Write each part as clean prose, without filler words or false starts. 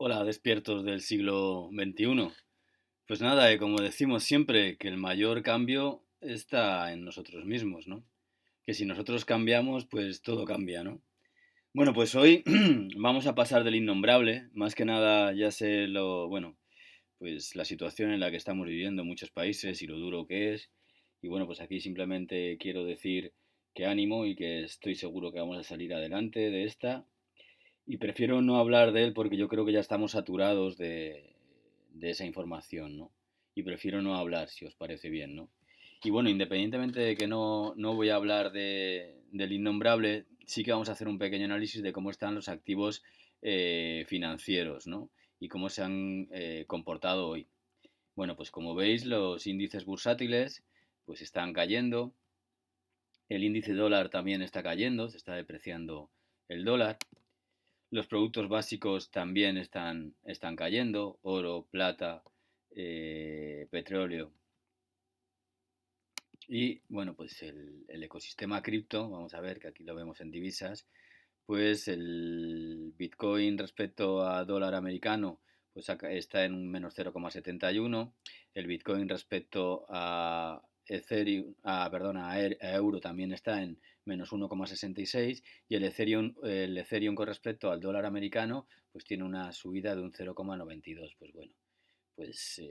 Hola, despiertos del siglo XXI. Pues nada, como decimos siempre, que el mayor cambio está en nosotros mismos, ¿no? Que si nosotros cambiamos, pues todo cambia, ¿no? Bueno, pues hoy vamos a pasar del innombrable. Más que nada ya sé pues la situación en la que estamos viviendo en muchos países y lo duro que es. Y bueno, pues aquí simplemente quiero decir que ánimo y que estoy seguro que vamos a salir adelante de esta. Y prefiero no hablar de él porque yo creo que ya estamos saturados de esa información, ¿no? Y prefiero no hablar, si os parece bien, ¿no? Y bueno, independientemente de que no voy a hablar del innombrable, sí que vamos a hacer un pequeño análisis de cómo están los activos financieros, ¿no? Y cómo se han comportado hoy. Bueno, pues como veis, los índices bursátiles pues están cayendo. El índice dólar también está cayendo, se está depreciando el dólar. Los productos básicos también están cayendo, oro, plata, petróleo. Y bueno, pues el ecosistema cripto, vamos a ver que aquí lo vemos en divisas, pues el Bitcoin respecto a dólar americano pues está en un menos 0,71. El Bitcoin respecto a Ethereum, perdón, a euro también está en menos 1,66 y el Ethereum con respecto al dólar americano pues tiene una subida de un 0,92. Pues bueno, pues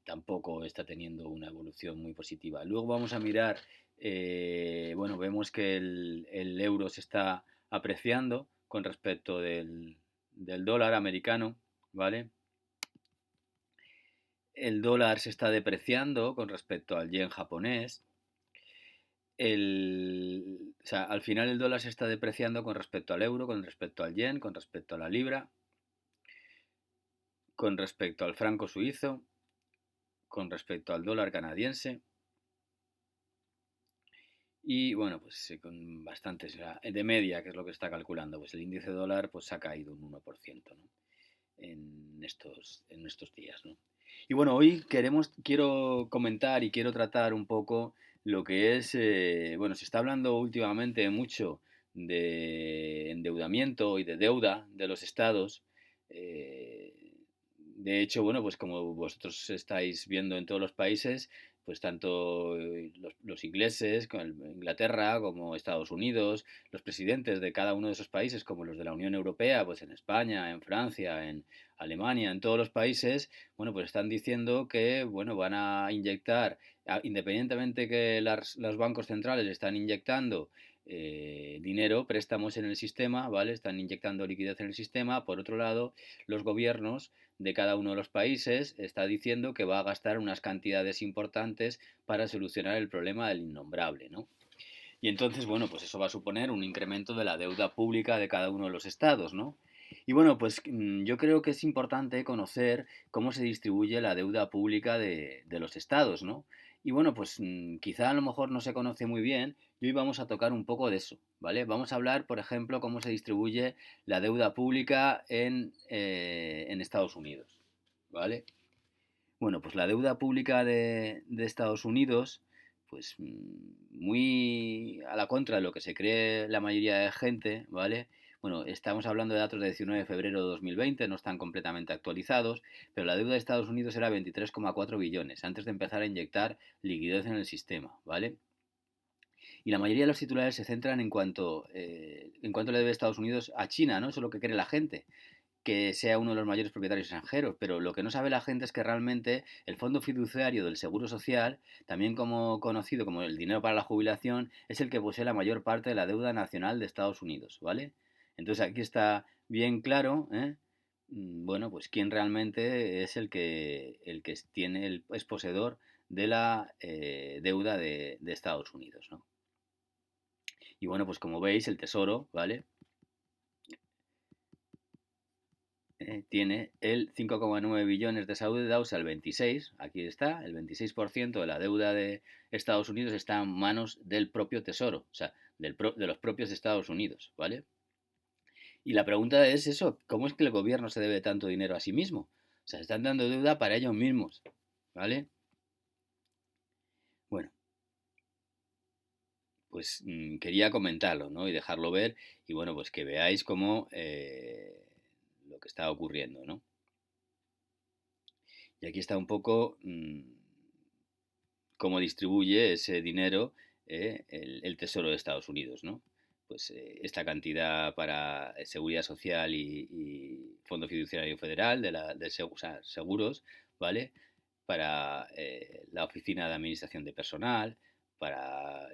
tampoco está teniendo una evolución muy positiva. Luego vamos a mirar, bueno, vemos que el euro se está apreciando con respecto del dólar americano, ¿vale? El dólar se está depreciando con respecto al yen japonés. O sea, al final el dólar se está depreciando con respecto al euro, con respecto al yen, con respecto a la libra, con respecto al franco suizo, con respecto al dólar canadiense. Y bueno, pues con bastantes, de media, que es lo que está calculando, pues el índice dólar pues ha caído un 1%, ¿no? En estos días, ¿no? Y bueno, hoy quiero comentar y quiero tratar un poco lo que es, bueno, se está hablando últimamente mucho de endeudamiento y de deuda de los estados. eh, de hecho, bueno, pues como vosotros estáis viendo en todos los países, pues tanto los ingleses, como Inglaterra, como Estados Unidos, los presidentes de cada uno de esos países, como los de la Unión Europea, pues en España, en Francia, en Alemania, en todos los países, bueno, pues están diciendo que, bueno, van a inyectar, independientemente que los bancos centrales están inyectando dinero, préstamos en el sistema, ¿vale? Están inyectando liquidez en el sistema. Por otro lado, los gobiernos de cada uno de los países está diciendo que va a gastar unas cantidades importantes para solucionar el problema del innombrable, ¿no? Y entonces, bueno, pues eso va a suponer un incremento de la deuda pública de cada uno de los estados, ¿no? Y bueno, pues yo creo que es importante conocer cómo se distribuye la deuda pública de los estados, ¿no? Y bueno, pues quizá a lo mejor no se conoce muy bien y hoy vamos a tocar un poco de eso, ¿vale? Vamos a hablar, por ejemplo, cómo se distribuye la deuda pública en Estados Unidos, ¿vale? Bueno, pues la deuda pública de Estados Unidos, pues muy a la contra de lo que se cree la mayoría de gente, ¿vale? Bueno, estamos hablando de datos de 19 de febrero de 2020, no están completamente actualizados, pero la deuda de Estados Unidos era 23,4 billones antes de empezar a inyectar liquidez en el sistema, ¿vale? Y la mayoría de los titulares se centran en cuánto le debe Estados Unidos a China, ¿no? Eso es lo que cree la gente, que sea uno de los mayores propietarios extranjeros, pero lo que no sabe la gente es que realmente el fondo fiduciario del Seguro Social, también como conocido como el dinero para la jubilación, es el que posee la mayor parte de la deuda nacional de Estados Unidos, ¿vale? Entonces aquí está bien claro, ¿eh? Bueno, pues quién realmente es el que es poseedor de la deuda de Estados Unidos, ¿no? Y bueno, pues como veis, el Tesoro, ¿vale? Tiene el 5,9 billones de esa deuda, o sea, el 26, aquí está, el 26% de la deuda de Estados Unidos está en manos del propio Tesoro, o sea, de los propios Estados Unidos, ¿vale? Y la pregunta es eso, ¿cómo es que el gobierno se debe tanto dinero a sí mismo? O sea, están dando deuda para ellos mismos, ¿vale? Bueno, pues quería comentarlo, ¿no? Y dejarlo ver y bueno, pues que veáis cómo lo que está ocurriendo, ¿no? Y aquí está un poco cómo distribuye ese dinero el Tesoro de Estados Unidos, ¿no? Pues esta cantidad para Seguridad Social y Fondo Fiduciario Federal o sea, seguros, ¿vale? Para la Oficina de Administración de Personal,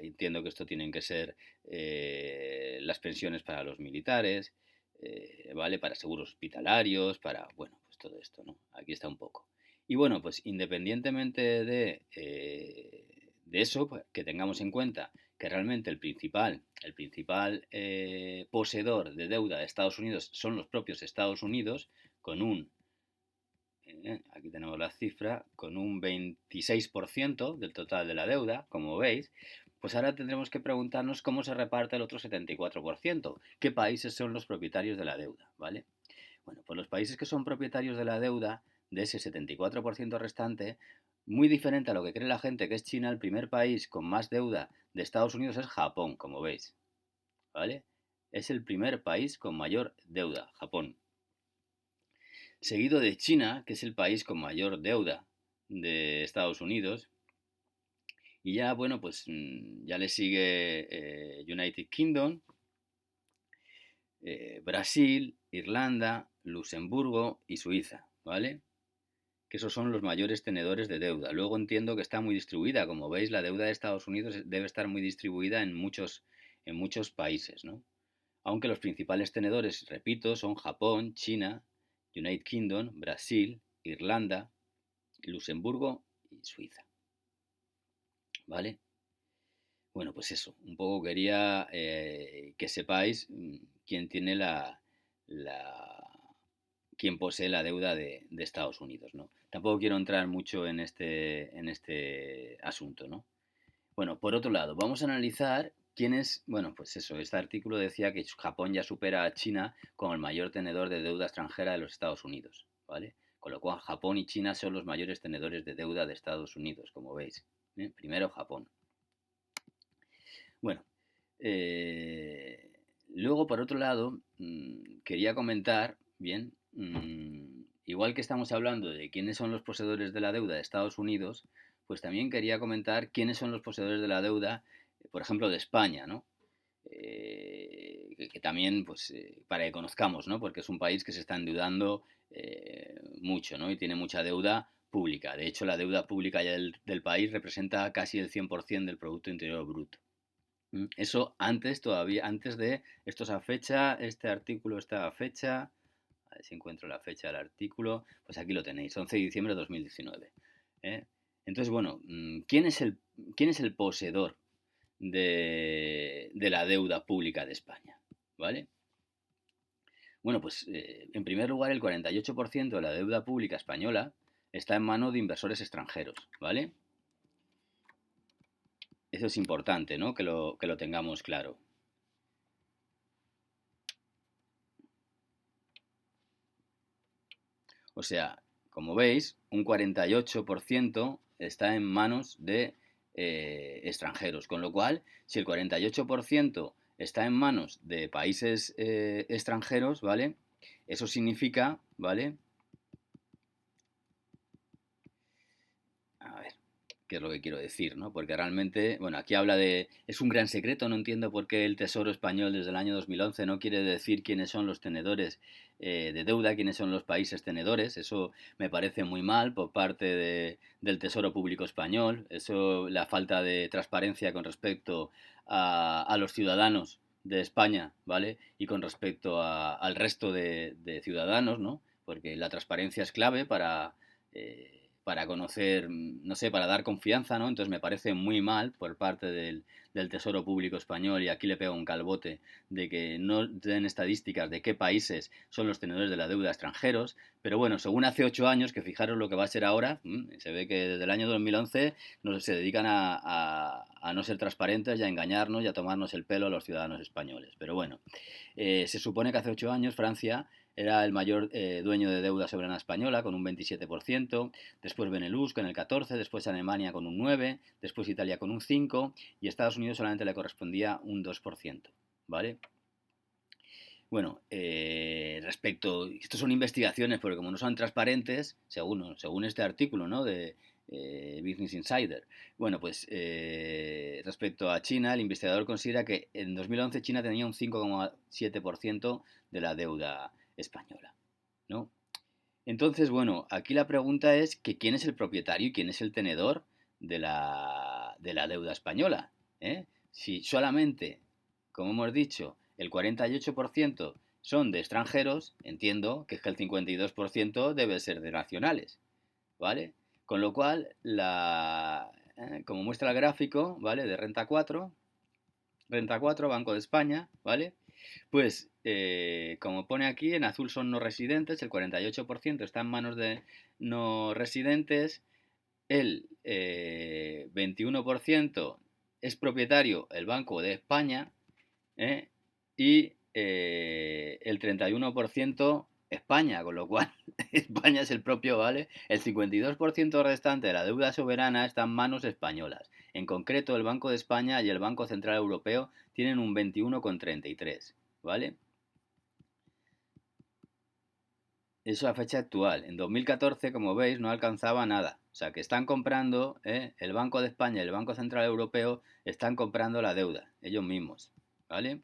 entiendo que esto tienen que ser las pensiones para los militares, ¿vale? Para seguros hospitalarios, bueno, pues todo esto, ¿no? Aquí está un poco. Y bueno, pues independientemente de eso, pues, que tengamos en cuenta que realmente el principal poseedor de deuda de Estados Unidos son los propios Estados Unidos, con aquí tenemos la cifra, con un 26% del total de la deuda, como veis, pues ahora tendremos que preguntarnos cómo se reparte el otro 74%, qué países son los propietarios de la deuda, ¿vale? Bueno, pues los países que son propietarios de la deuda, de ese 74% restante, muy diferente a lo que cree la gente que es China, el primer país con más deuda de Estados Unidos es Japón, como veis, ¿vale? Es el primer país con mayor deuda, Japón. Seguido de China, que es el país con mayor deuda de Estados Unidos. Y ya, bueno, pues ya le sigue United Kingdom, Brasil, Irlanda, Luxemburgo y Suiza, ¿vale? Que esos son los mayores tenedores de deuda. Luego entiendo que está muy distribuida. Como veis, la deuda de Estados Unidos debe estar muy distribuida en muchos países, ¿no? Aunque los principales tenedores, repito, son Japón, China, United Kingdom, Brasil, Irlanda, Luxemburgo y Suiza, ¿vale? Bueno, pues eso, un poco quería que sepáis quién tiene la, quién posee la deuda de Estados Unidos, ¿no? Tampoco quiero entrar mucho en este asunto, ¿no? Bueno, por otro lado, vamos a analizar bueno, pues eso, este artículo decía que Japón ya supera a China como el mayor tenedor de deuda extranjera de los Estados Unidos, ¿vale? Con lo cual Japón y China son los mayores tenedores de deuda de Estados Unidos, como veis, ¿eh? Primero Japón. Bueno, eh, luego por otro lado, quería comentar, bien, igual que estamos hablando de quiénes son los poseedores de la deuda de Estados Unidos, pues también quería comentar quiénes son los poseedores de la deuda, por ejemplo, de España, ¿no? Que también, pues, para que conozcamos, ¿no? Porque es un país que se está endeudando mucho, ¿no? Y tiene mucha deuda pública. De hecho, la deuda pública ya del país representa casi el 100% del Producto Interior Bruto. Eso antes de, esto es a fecha, este artículo está a fecha, a ver si encuentro la fecha del artículo, pues aquí lo tenéis, 11 de diciembre de 2019. ¿eh? Entonces, bueno, ¿quién es el poseedor de la deuda pública de España? ¿Vale? Bueno, pues en primer lugar, el 48% de la deuda pública española está en manos de inversores extranjeros, ¿vale? Eso es importante, ¿no? Que lo tengamos claro. O sea, como veis, un 48% está en manos de extranjeros. Con lo cual, si el 48% está en manos de países extranjeros, ¿vale? Eso significa, ¿vale? A ver, qué es lo que quiero decir, ¿no? Porque realmente, bueno, aquí habla de, es un gran secreto, no entiendo por qué el Tesoro español desde el año 2011 no quiere decir quiénes son los tenedores de deuda, quiénes son los países tenedores, eso me parece muy mal por parte del Tesoro Público Español, eso, la falta de transparencia con respecto a los ciudadanos de España, ¿vale? Y con respecto al resto de ciudadanos, ¿no? Porque la transparencia es clave para conocer, no sé, para dar confianza, ¿no? Entonces me parece muy mal por parte del Tesoro Público Español, y aquí le pego un calbote, de que no den estadísticas de qué países son los tenedores de la deuda extranjeros, pero bueno, según hace 8 años, que fijaros lo que va a ser ahora, se ve que desde el año 2011 se dedican a no ser transparentes y a engañarnos y a tomarnos el pelo a los ciudadanos españoles. Pero bueno, se supone que hace 8 años Francia era el mayor dueño de deuda soberana española, con un 27%, después Benelux con el 14%, después Alemania con un 9%, después Italia con un 5% y Estados Unidos solamente le correspondía un 2%, ¿vale? Bueno, respecto, estos son investigaciones, porque como no son transparentes, según este artículo, ¿no? De Business Insider. Bueno, pues respecto a China, el investigador considera que en 2011 China tenía un 5,7% de la deuda española, ¿no? Entonces, bueno, aquí la pregunta es que quién es el propietario y quién es el tenedor de la deuda española, ¿eh? Si solamente, como hemos dicho, el 48% son de extranjeros, entiendo que es que el 52% debe ser de nacionales, ¿vale? Con lo cual, como muestra el gráfico, ¿vale? De Renta 4, Banco de España, ¿vale? Pues, como pone aquí, en azul son no residentes, el 48% está en manos de no residentes, el 21% es propietario el Banco de España, ¿eh? Y el 31% España, con lo cual España es el propio, ¿vale? El 52% restante de la deuda soberana está en manos españolas. En concreto, el Banco de España y el Banco Central Europeo tienen un 21,33, ¿vale? Eso a fecha actual. En 2014, como veis, no alcanzaba nada. O sea, que están comprando, el Banco de España y el Banco Central Europeo están comprando la deuda, ellos mismos, ¿vale?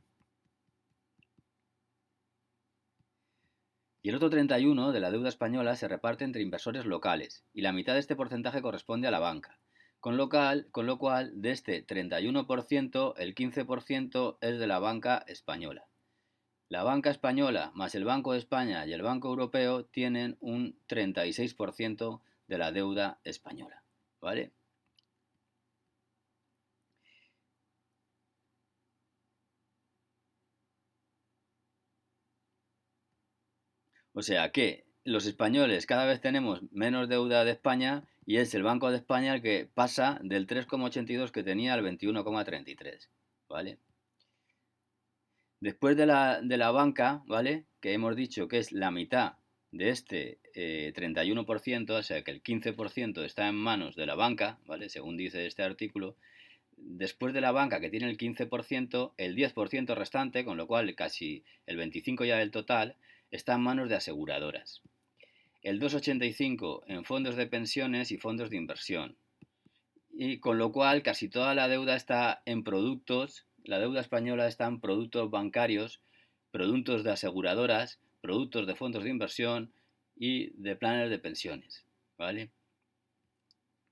Y el otro 31 de la deuda española se reparte entre inversores locales, y la mitad de este porcentaje corresponde a la banca. Con lo cual, de este 31%, el 15% es de la banca española. La banca española más el Banco de España y el Banco Europeo tienen un 36% de la deuda española, ¿vale? O sea que los españoles cada vez tenemos menos deuda de España y es el Banco de España el que pasa del 3,82 que tenía al 21,33, ¿vale? Después de la banca, ¿vale? Que hemos dicho que es la mitad de este 31%, o sea que el 15% está en manos de la banca, ¿vale? Según dice este artículo. Después de la banca, que tiene el 15%, el 10% restante, con lo cual casi el 25% ya del total, está en manos de aseguradoras. El 2,85% en fondos de pensiones y fondos de inversión. Y con lo cual casi toda la deuda está en productos, la deuda española está en productos bancarios, productos de aseguradoras, productos de fondos de inversión y de planes de pensiones, ¿vale?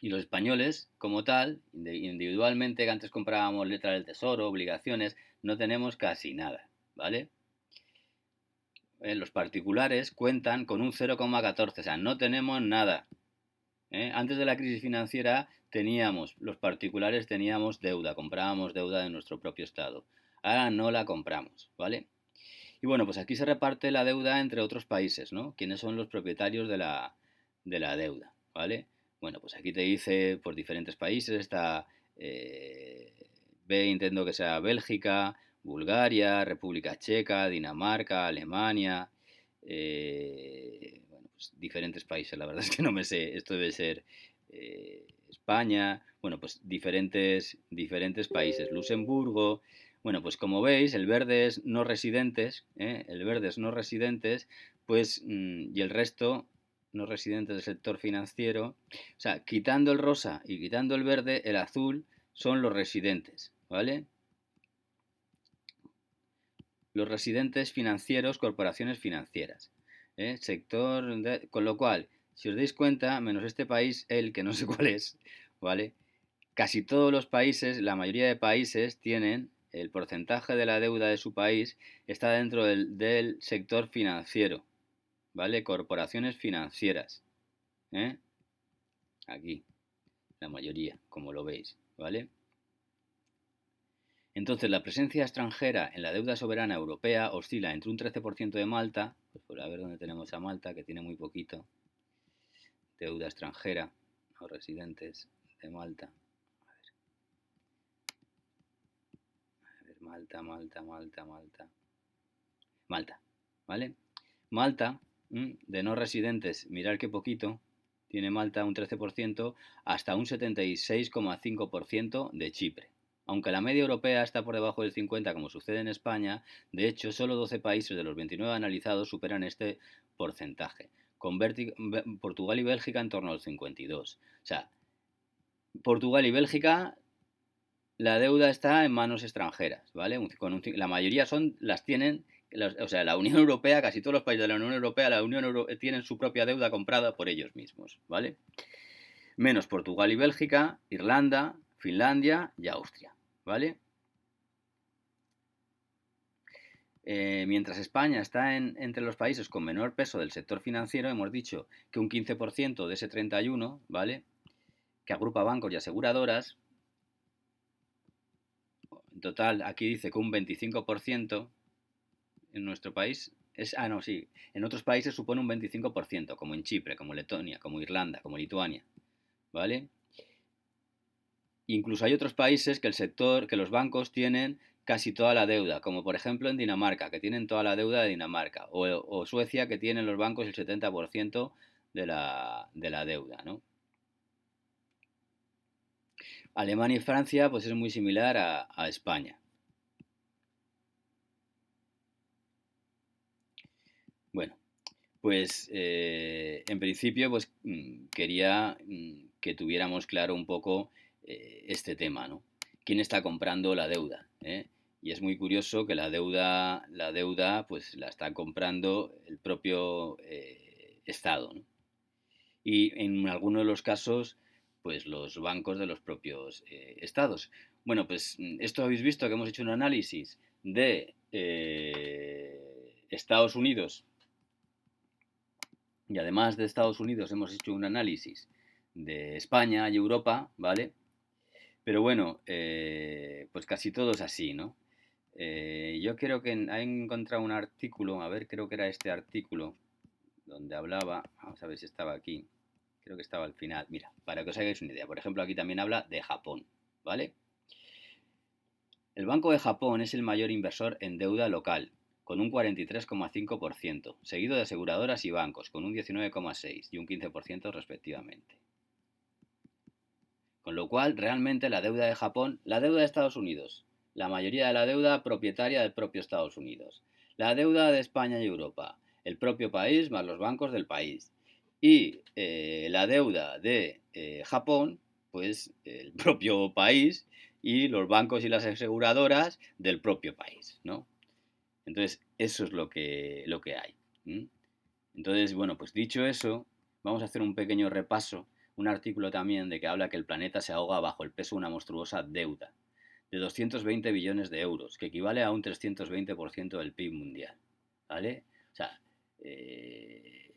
Y los españoles, como tal, individualmente, que antes comprábamos letras del tesoro, obligaciones, no tenemos casi nada, ¿vale? Los particulares cuentan con un 0,14, o sea, no tenemos nada. Antes de la crisis financiera los particulares teníamos deuda, comprábamos deuda de nuestro propio Estado. Ahora no la compramos, ¿vale? Y bueno, pues aquí se reparte la deuda entre otros países, ¿no? ¿Quiénes son los propietarios de la deuda? ¿Vale? Bueno, pues aquí te dice por diferentes países, está, eh, intento que sea Bélgica, Bulgaria, República Checa, Dinamarca, Alemania, bueno, pues diferentes países, la verdad es que no me sé, esto debe ser España, bueno, pues diferentes países, Luxemburgo, bueno, pues como veis, el verde es no residentes, el verde es no residentes, pues, y el resto no residentes del sector financiero, o sea, quitando el rosa y quitando el verde, el azul son los residentes, ¿vale? Los residentes financieros, corporaciones financieras, con lo cual, si os dais cuenta, menos este país, el que no sé cuál es, ¿vale? Casi todos los países, la mayoría de países tienen el porcentaje de la deuda de su país está dentro del sector financiero, ¿vale? Corporaciones financieras, ¿eh? Aquí, la mayoría, como lo veis, ¿vale? Entonces, la presencia extranjera en la deuda soberana europea oscila entre un 13% de Malta, pues por a ver dónde tenemos a Malta, que tiene muy poquito, deuda extranjera, no residentes de Malta. A ver, Malta, Malta, Malta, Malta. Malta, ¿vale? Malta, de no residentes, mirar qué poquito, tiene Malta un 13%, hasta un 76,5% de Chipre, Aunque la media europea está por debajo del 50, como sucede en España, de hecho, solo 12 países de los 29 analizados superan este porcentaje, con Portugal y Bélgica en torno al 52. O sea, Portugal y Bélgica, la deuda está en manos extranjeras, ¿vale? La mayoría las tienen, o sea, la Unión Europea, casi todos los países de la Unión Europea, tienen su propia deuda comprada por ellos mismos, ¿vale? Menos Portugal y Bélgica, Irlanda, Finlandia y Austria, ¿vale? Mientras España está entre los países con menor peso del sector financiero, hemos dicho que un 15% de ese 31, ¿vale? Que agrupa bancos y aseguradoras. En total, aquí dice que un 25% en nuestro país no, sí. En otros países supone un 25%, como en Chipre, como Letonia, como Irlanda, como Lituania, ¿vale? Incluso hay otros países que los bancos tienen casi toda la deuda, como por ejemplo en Dinamarca, que tienen toda la deuda de Dinamarca, o Suecia, que tienen los bancos el 70% de la deuda, ¿no? Alemania y Francia, pues es muy similar a España. Bueno, pues en principio pues quería que tuviéramos claro un poco este tema, ¿no? ¿Quién está comprando la deuda? Y es muy curioso que la deuda pues la está comprando el propio Estado, ¿no? Y en algunos de los casos pues los bancos de los propios estados. Bueno, pues esto habéis visto que hemos hecho un análisis de Estados Unidos, y además de Estados Unidos hemos hecho un análisis de España y Europa, ¿vale? Pero bueno, pues casi todo es así, ¿no? Yo creo que he encontrado un artículo, a ver, creo que era este artículo, donde hablaba, vamos a ver si estaba aquí, creo que estaba al final, mira, para que os hagáis una idea. Por ejemplo, aquí también habla de Japón, ¿vale? El Banco de Japón es el mayor inversor en deuda local, con un 43,5%, seguido de aseguradoras y bancos, con un 19,6% y un 15% respectivamente. Con lo cual, realmente la deuda de Japón, la deuda de Estados Unidos, la mayoría de la deuda propietaria del propio Estados Unidos, la deuda de España y Europa, el propio país más los bancos del país, y la deuda de Japón, pues el propio país y los bancos y las aseguradoras del propio país, ¿no? Entonces, eso es lo que hay. ¿Mm? Entonces, bueno, pues dicho eso, vamos a hacer un pequeño repaso, un artículo también de que habla que el planeta se ahoga bajo el peso de una monstruosa deuda de 220 billones de euros, que equivale a un 320% del PIB mundial. ¿Vale? O sea, eh,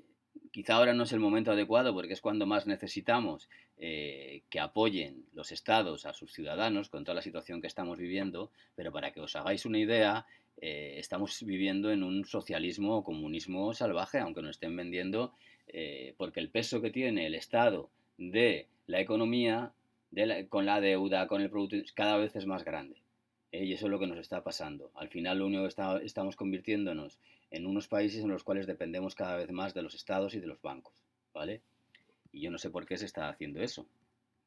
quizá ahora no es el momento adecuado porque es cuando más necesitamos que apoyen los estados a sus ciudadanos con toda la situación que estamos viviendo, pero para que os hagáis una idea, estamos viviendo en un socialismo o comunismo salvaje, aunque nos estén vendiendo, porque el peso que tiene el Estado de la economía, con la deuda, con el producto, cada vez es más grande. Y eso es lo que nos está pasando. Al final lo único que estamos convirtiéndonos en unos países en los cuales dependemos cada vez más de los estados y de los bancos, ¿vale? Y yo no sé por qué se está haciendo eso,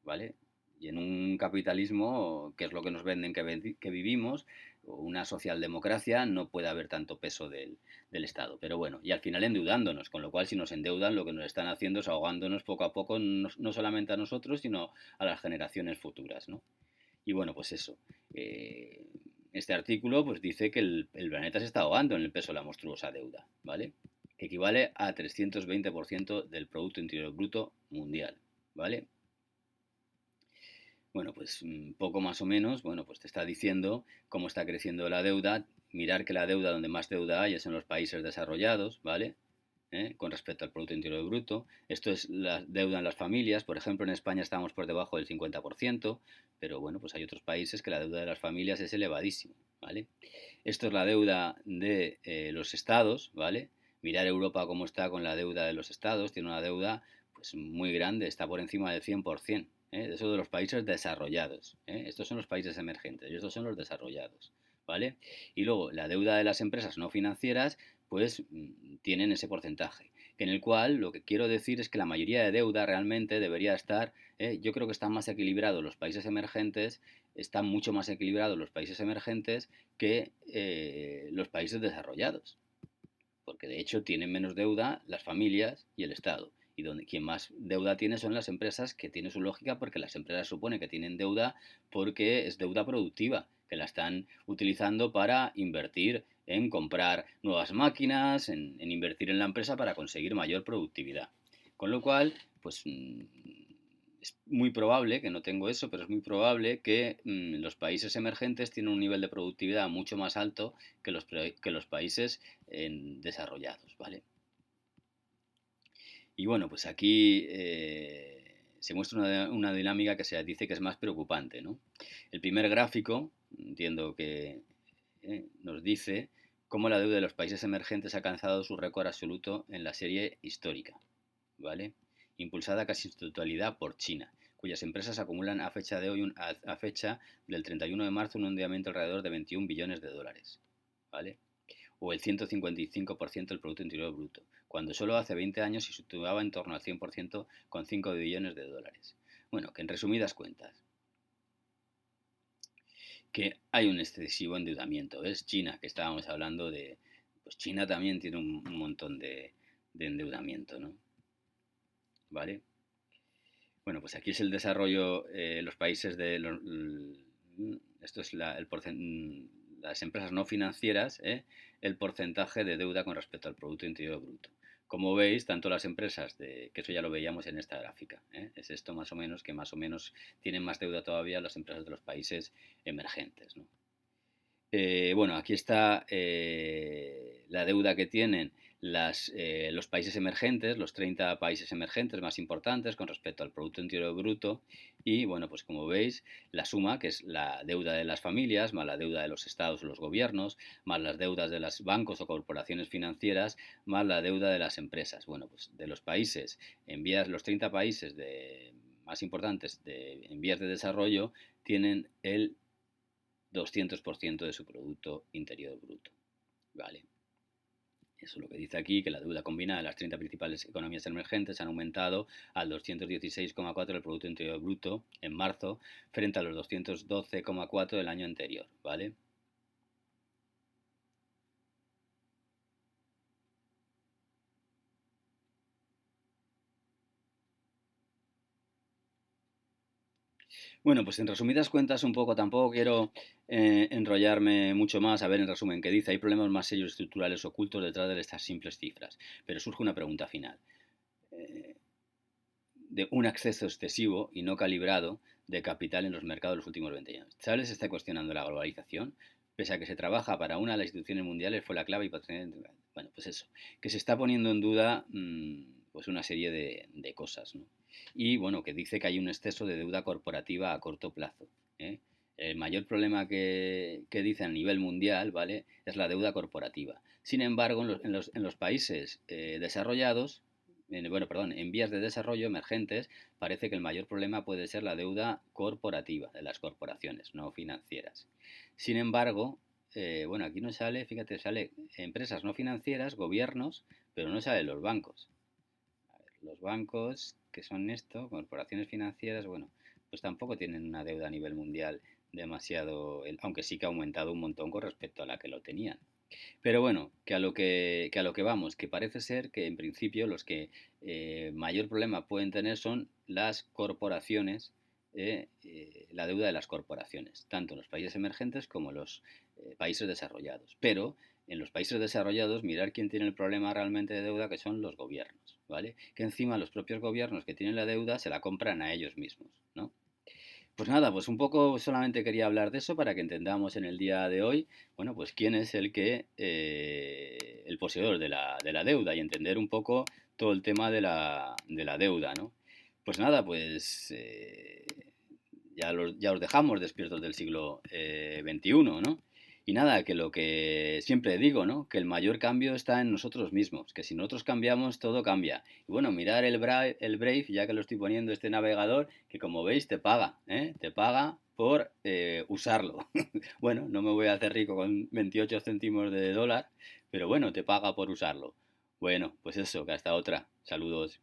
¿vale? Y en un capitalismo, que es lo que nos venden que vivimos, una socialdemocracia, no puede haber tanto peso del Estado. Pero bueno, y al final endeudándonos, con lo cual si nos endeudan lo que nos están haciendo es ahogándonos poco a poco, no solamente a nosotros, sino a las generaciones futuras, ¿no? Y bueno, pues eso. Este artículo pues dice que el planeta se está ahogando en el peso de la monstruosa deuda, ¿vale? Que equivale a 320% del Producto Interior Bruto mundial, ¿vale? Bueno, pues poco más o menos, bueno, pues te está diciendo cómo está creciendo la deuda. Mirar que la deuda, donde más deuda hay, es en los países desarrollados, ¿vale? Con respecto al Producto Interior Bruto. Esto es la deuda en las familias. Por ejemplo, en España estamos por debajo del 50%, pero bueno, pues hay otros países que la deuda de las familias es elevadísima, ¿vale? Esto es la deuda de los estados, ¿vale? Mirar Europa cómo está con la deuda de los estados. Tiene una deuda pues muy grande, está por encima del 100%. Eso de los países desarrollados. Estos son los países emergentes y estos son los desarrollados, ¿vale? Y luego la deuda de las empresas no financieras pues tienen ese porcentaje, en el cual lo que quiero decir es que la mayoría de deuda realmente debería estar, yo creo que están más equilibrados los países emergentes están mucho más equilibrados los países emergentes que los países desarrollados, porque de hecho tienen menos deuda las familias y el Estado. Y donde quien más deuda tiene son las empresas, que tiene su lógica porque las empresas supone que tienen deuda porque es deuda productiva, que la están utilizando para invertir en comprar nuevas máquinas, en invertir en la empresa para conseguir mayor productividad. Con lo cual, pues es muy probable, que no tengo eso, pero es muy probable que los países emergentes tienen un nivel de productividad mucho más alto que los países desarrollados, ¿vale? Y bueno, pues aquí se muestra una dinámica que se dice que es más preocupante, ¿no? El primer gráfico, entiendo que nos dice cómo la deuda de los países emergentes ha alcanzado su récord absoluto en la serie histórica, ¿vale? Impulsada casi en su totalidad por China, cuyas empresas acumulan a fecha de hoy, a fecha del 31 de marzo, un endeudamiento alrededor de 21 billones de dólares, ¿vale? O el 155% del Producto Interior Bruto, cuando solo hace 20 años se situaba en torno al 100% con 5 billones de dólares. Bueno, que en resumidas cuentas, que hay un excesivo endeudamiento. Es China, que estábamos hablando de... Pues China también tiene un montón de endeudamiento, ¿no? ¿Vale? Bueno, pues aquí es el desarrollo, los países de... esto es las empresas no financieras, el porcentaje de deuda con respecto al Producto Interior Bruto. Como veis, tanto las empresas, que eso ya lo veíamos en esta gráfica, es esto más o menos, que más o menos tienen más deuda todavía las empresas de los países emergentes, ¿no? Bueno, aquí está la deuda que tienen los países emergentes, los 30 países emergentes más importantes con respecto al Producto Interior Bruto. Y bueno, pues como veis, la suma, que es la deuda de las familias, más la deuda de los estados o los gobiernos, más las deudas de los bancos o corporaciones financieras, más la deuda de las empresas. Bueno, pues de los países, los 30 países más importantes en vías de desarrollo, tienen el 200% de su Producto Interior Bruto. ¿Vale? Eso es lo que dice aquí, que la deuda combinada de las 30 principales economías emergentes han aumentado al 216,4 del Producto Interior Bruto en marzo, frente a los 212,4 del año anterior. ¿Vale? Bueno, pues en resumidas cuentas, un poco, tampoco quiero enrollarme mucho más. A ver, en resumen, que dice, hay problemas más serios estructurales ocultos detrás de estas simples cifras. Pero surge una pregunta final. De un acceso excesivo y no calibrado de capital en los mercados de los últimos 20 años. Charles está cuestionando la globalización, pese a que se trabaja para una de las instituciones mundiales, fue la clave y bueno, pues eso, que se está poniendo en duda pues una serie de cosas, ¿no? Y bueno, que dice que hay un exceso de deuda corporativa a corto plazo, ¿eh? El mayor problema que dice a nivel mundial, ¿vale?, es la deuda corporativa. Sin embargo, en los países desarrollados, en vías de desarrollo emergentes, parece que el mayor problema puede ser la deuda corporativa de las corporaciones, no financieras. Sin embargo, bueno, aquí no sale, fíjate, sale empresas no financieras, gobiernos, pero no salen los bancos. A ver, los bancos, que son esto, corporaciones financieras, bueno, pues tampoco tienen una deuda a nivel mundial demasiado, aunque sí que ha aumentado un montón con respecto a la que lo tenían. Pero bueno, que a lo que vamos, que parece ser que en principio los que mayor problema pueden tener son las corporaciones, la deuda de las corporaciones, tanto en los países emergentes como en los países desarrollados. Pero en los países desarrollados, mirar quién tiene el problema realmente de deuda, que son los gobiernos, ¿vale? Que encima los propios gobiernos que tienen la deuda se la compran a ellos mismos, ¿no? Pues nada, pues un poco solamente quería hablar de eso para que entendamos en el día de hoy, bueno, pues quién es el poseedor de la deuda, y entender un poco todo el tema de la deuda, ¿no? Pues nada, pues ya os dejamos despiertos del siglo XXI, ¿no? Y nada, que lo que siempre digo, ¿no? Que el mayor cambio está en nosotros mismos, que si nosotros cambiamos, todo cambia. Y bueno, mirar el Brave, ya que lo estoy poniendo, este navegador, que como veis te paga, ¿eh? Te paga por usarlo. Bueno, no me voy a hacer rico con 28 céntimos de dólar, pero bueno, te paga por usarlo. Bueno, pues eso, que hasta otra. Saludos.